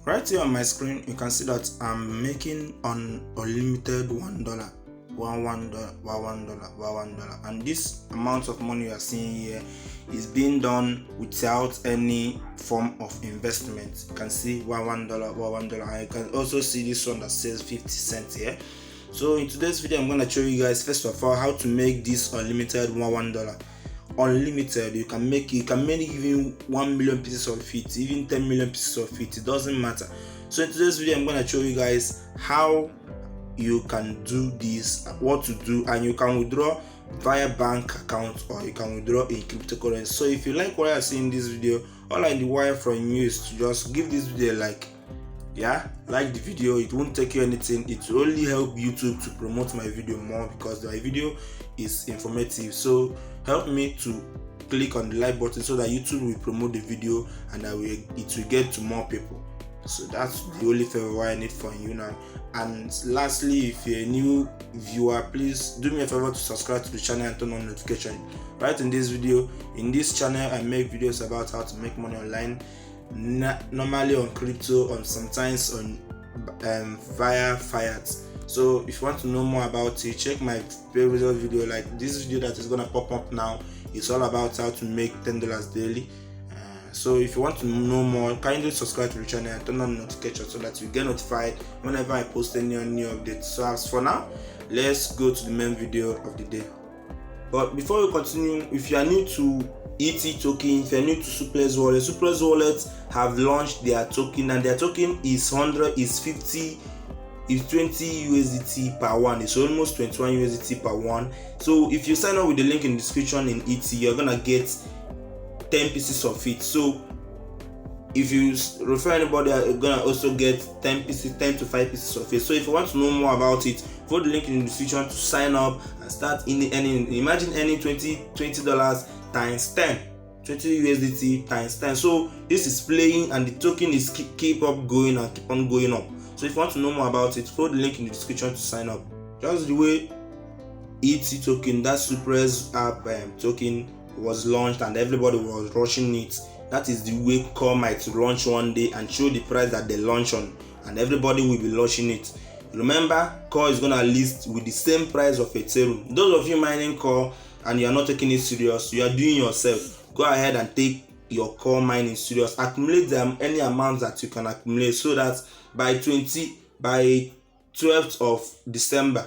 Right here on my screen, you can see that I'm making an unlimited $1, $1, and this amount of money you are seeing here is being done without any form of investment. You can see $1, $1, and you can also see this one that says 50 cents here. So in today's video, I'm going to show you guys first of all how to make this unlimited $1. Unlimited, you can make even 1 million pieces of it, even 10 million pieces of it doesn't matter. So in today's video, I'm going to show you guys how you can do this, what to do, and you can withdraw via bank account or you can withdraw in cryptocurrency. So if you like what I see in this video, all I require from you is to just give this video a like. Like the video. It won't take you anything. It will only help YouTube to promote my video more because my video is informative. So help me to click on the like button so that YouTube will promote the video and it will get to more people. So that's the only favor I need from you now. And lastly, if you're a new viewer, please do me a favor to subscribe to the channel and turn on notification. Right in this video, in this channel, I make videos about how to make money online, normally on crypto, on sometimes on via Payout. So if you want to know more about it, check my previous video. Like this video that is gonna pop up now, it's all about how to make $10 daily. So if you want to know more, kindly subscribe to the channel and turn on notifications so that you get notified whenever I post any new updates. So as for now, let's go to the main video of the day. But before we continue, if you are new to ET token, if you're new to Suplex Wallet have launched their token, and their token is 20 USDT per one. It's almost 21 USDT per one. So if you sign up with the link in the description in ET, you're gonna get 10 pieces of it. So if you refer anybody, you're gonna also get 10 to 5 pieces of it. So if you want to know more about it, follow the link in the description to sign up and start imagine any $20 times 10, 20 USDT times 10. So this is playing and the token is keep on going up. So if you want to know more about it, follow the link in the description to sign up. Just the way ET token, that Suplex app token was launched and everybody was rushing it. That is the way Core might launch one day and show the price that they launch on, and everybody will be launching it. Remember, Core is gonna list with the same price of Ethereum. Those of you mining Core and you are not taking it serious, you are doing yourself. Go ahead and take your Core mining serious. Accumulate them any amount that you can accumulate so that by 12th of December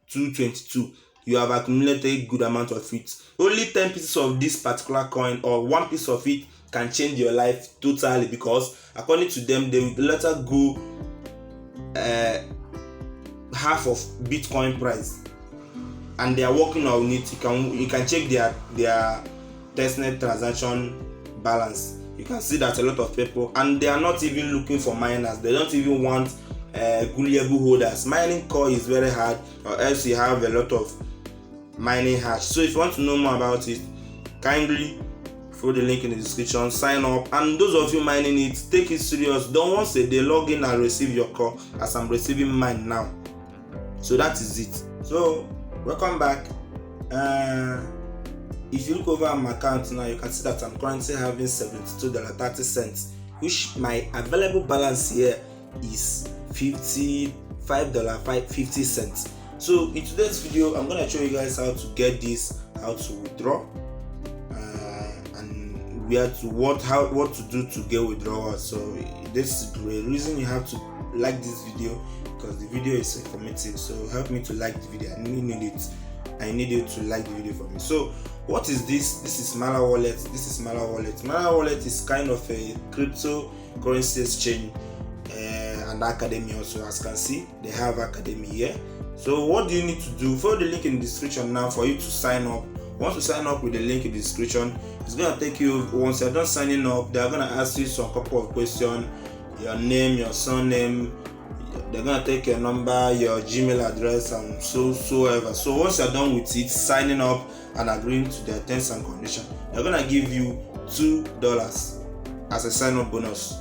2022, you have accumulated a good amount of it. Only 10 pieces of this particular coin or one piece of it can change your life totally, because according to them, they will let her go half of Bitcoin price, and they are working on it. You can check their testnet transaction balance. You can see that a lot of people, and they are not even looking for miners. They don't even want gullible holders. Mining Core is very hard, or else you have a lot of mining hash. So if you want to know more about it, kindly follow the link in the description, sign up, and those of you mining it, take it serious. Don't once a day log in and receive your Core, as I'm receiving mine now. So that is it. So welcome back. If you look over my account now, you can see that I'm currently having $72.30, which my available balance here is $55.50. So in today's video, I'm gonna show you guys how to get this, how to withdraw, and what to do to get withdrawal. So this is the reason you have to like this video, because the video is informative. So help me to like the video. I need it. I need you to like the video for me. So what is this? This is Mala Wallet. Mala Wallet is kind of a cryptocurrency exchange and academy also. As you can see, they have academy here. So what do you need to do? Follow the link in the description now for you to sign up. Once you sign up with the link in the description, it's gonna take you, once you're done signing up, they're gonna ask you some couple of questions: your name, your surname. They're gonna take your number, your Gmail address, and so ever. So once you're done with it, signing up and agreeing to their terms and conditions, they're gonna give you $2 as a sign-up bonus.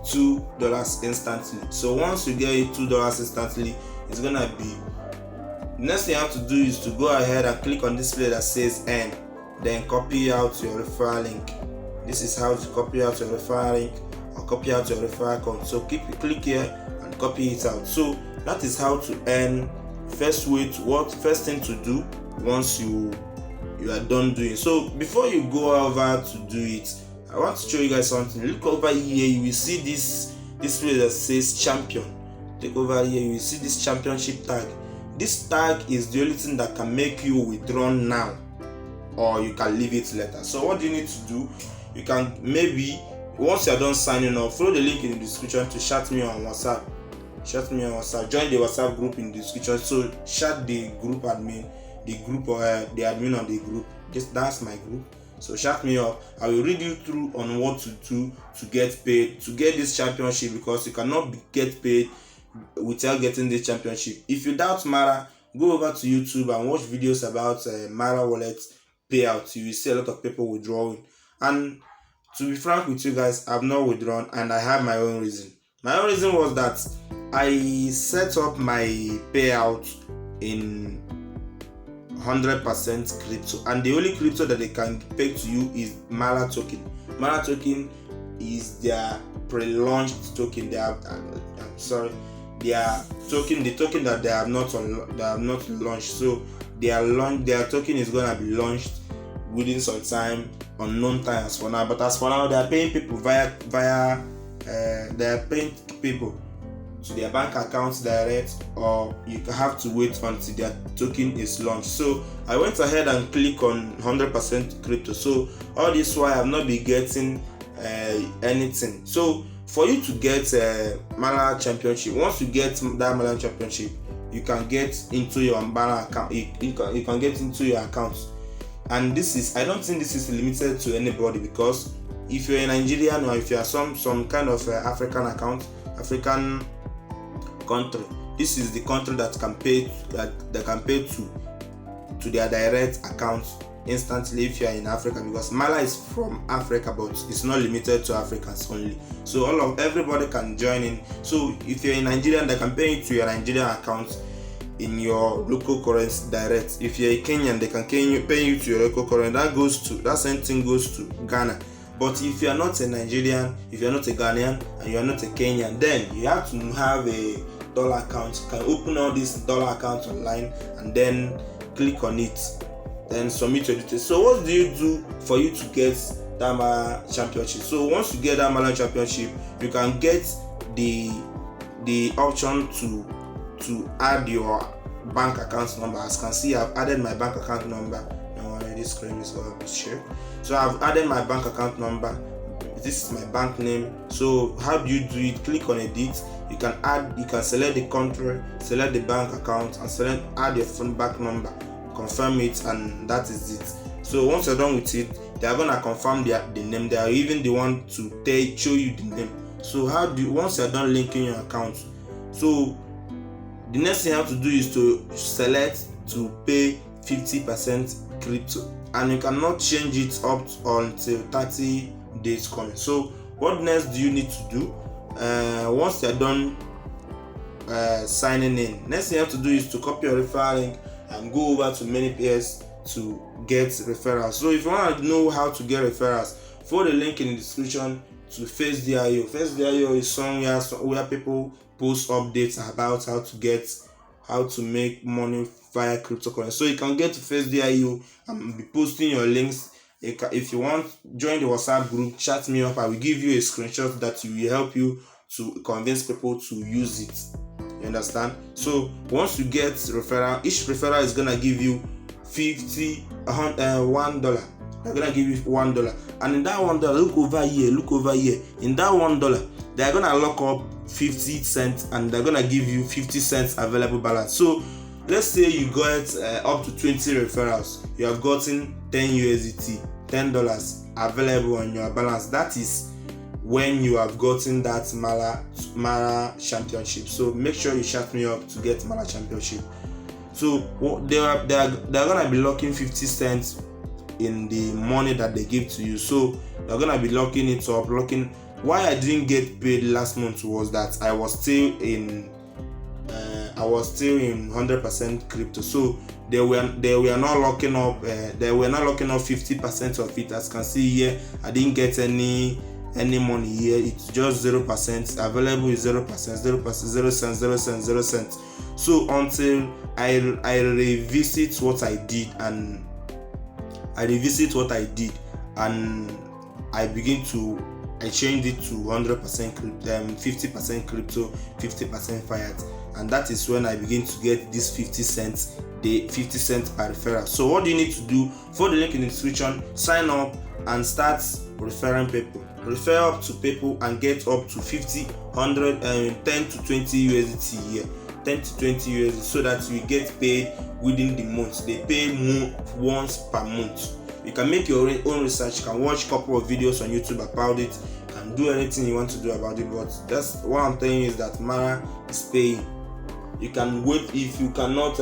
$2 instantly. So once you get it $2 instantly, it's gonna be, next thing you have to do is to go ahead and click on this place that says N, then copy out your referral link. This is how to copy out your referral link. or copy out your referral code. So click here and copy it out. So that is how to earn. First thing to do once you are done doing. So before you go over to do it, I want to show you guys something. Look over here, you will see this place that says champion. Take over here, you will see this championship tag. This tag is the only thing that can make you withdraw now, or you can leave it later. So what do you need to do? You can maybe, once you are done signing up, follow the link in the description to chat me on WhatsApp. Join the WhatsApp group in the description. So chat the group admin, the admin of the group. That's my group. So chat me up. I will read you through on what to do to get paid, to get this championship, because you cannot get paid without getting this championship. If you doubt Mara, go over to YouTube and watch videos about Mara wallet payout. You will see a lot of people withdrawing. And to be frank with you guys, I've not withdrawn, and I have my own reason. My own reason was that I set up my payout in 100% crypto, and the only crypto that they can pay to you is Mara token. Mara token is their pre-launched token. The token that they have not launched. So their token is gonna be launched within some time, unknown time as for now. But as for now, they are paying people via they are paying people to their bank accounts direct, or you have to wait until their token is launched. So I went ahead and click on 100% crypto. So all this while I've not been getting anything. So for you to get Mala Championship, once you get that Mala Championship, you can get into your Mala account. You can get into your account. And I don't think this is limited to anybody, because if you're a Nigerian, or if you are some kind of African country, this is the country that can pay to their direct accounts instantly if you are in Africa, because Mala is from Africa, but it's not limited to Africans only. So everybody can join in. So if you're a Nigerian, they can pay you to your Nigerian account in your local currency direct. If you're a Kenyan, they can pay you to your local currency. That same thing goes to Ghana. But if you are not a Nigerian, if you are not a Ghanaian, and you are not a Kenyan, then you have to have a dollar account. You can open all these dollar accounts online and then click on it, then submit your details. So what do you do for you to get that Mala Championship? So once you get that Mala Championship, you can get the option to add your bank account number. As you can see, I've added my bank account number. This screen is going to be shared. So I've added my bank account number. This is my bank name. So how do you do it? Click on edit. You can select the country, select the bank account, and add your phone back number, confirm it, and that is it. So once you're done with it, they are gonna confirm the name. They are even the one to show you the name. So once you're done linking your account, so the next thing you have to do is to select to pay 50% crypto, and you cannot change it up until 30 days coming. So what next do you need to do? Once you're done signing in, next thing you have to do is to copy your referral link and go over to ManyPairs to get referrals. So if you want to know how to get referrals, follow the link in the description to Face.io. Face.io is somewhere where people post updates about how to make money via cryptocurrency. So you can get to Face.io and be posting your links. If you want, join the WhatsApp group, chat me up. I will give you a screenshot that will help you to convince people to use it. You understand? So once you get referral, each referral is gonna give you $1. They're gonna give you $1, and in that $1, look over here. In that $1, they're gonna lock up 50 cents, and they're gonna give you 50 cents available balance. So let's say you got up to 20 referrals, you have gotten 10 USDT, $10 available on your balance. That is when you have gotten that Mala Championship. So make sure you chat me up to get Mala Championship. So they're gonna be locking 50 cents in the money that they give to you. So they're gonna be locking it up. Why I didn't get paid last month was that I was still in 100% crypto. So they were not locking up 50% of it. As you can see here, I didn't get any any money here. It's just 0%. Available is 0%, 0%, 0 cents, 0 cents, 0 cents. So until I revisit what I did, and I changed it to 100% crypto, 50% crypto, 50% fiat, and that is when I begin to get this 50 cents per referral. So what do you need to do? Follow the link in the description, sign up and start referring people. Refer up to people and get up to 50, 100, 10 to 20 USDT here, 10 to 20 USDT, so that you get paid within the month. They pay once per month. You can make your own research, you can watch a couple of videos on YouTube about it, you can do anything you want to do about it, but that's what I'm telling you is that Mara is paying. You can wait if you cannot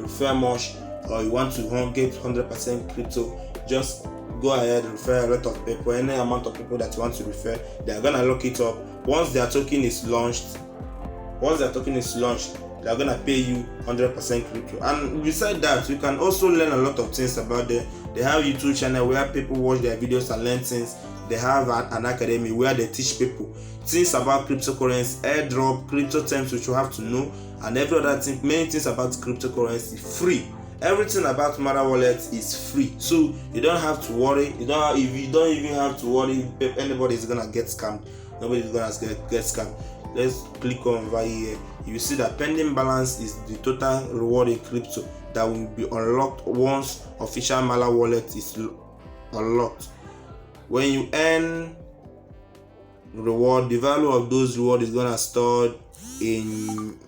refer much, or you want to get 100% crypto. Just go ahead and refer a lot of people, any amount of people that you want to refer. They are gonna lock it up. Once their token is launched, they are gonna pay you 100% crypto. And besides that, you can also learn a lot of things about them. They have YouTube channel where people watch their videos and learn things. They have an academy where they teach people things about cryptocurrency, airdrop, crypto terms which you have to know, and every other thing. Many things about cryptocurrency free. Everything about Mara Wallet is free, so you don't have to worry. You don't even have to worry if anybody is gonna get scammed. Nobody is gonna get scammed. Let's click on over here. You see that pending balance is the total reward in crypto that will be unlocked once official Mara Wallet is unlocked. When you earn reward, the value of those reward is gonna store in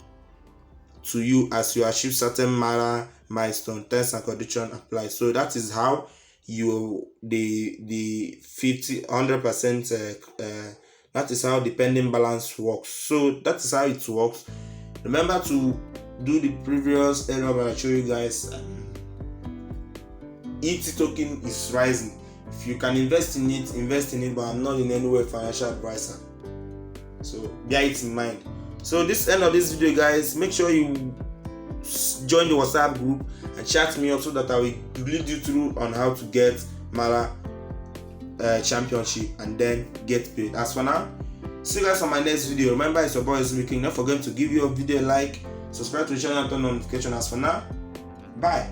to you as you achieve certain Mara milestone. Terms and conditions apply. So that is how you the 100% that is how the pending balance works. So that is how it works. Remember to do the previous error that I showed you guys. ET token is rising. If you can invest in it, but I'm not in any way financial advisor, so bear it in mind. So this end of this video, guys, make sure you join the WhatsApp group and chat me up so that I will lead you through on how to get Mara championship and then get paid. As for now, see you guys on my next video. Remember, it's your boy King. Don't forget to give your video a like, subscribe to the channel and turn on notification. As for now, bye.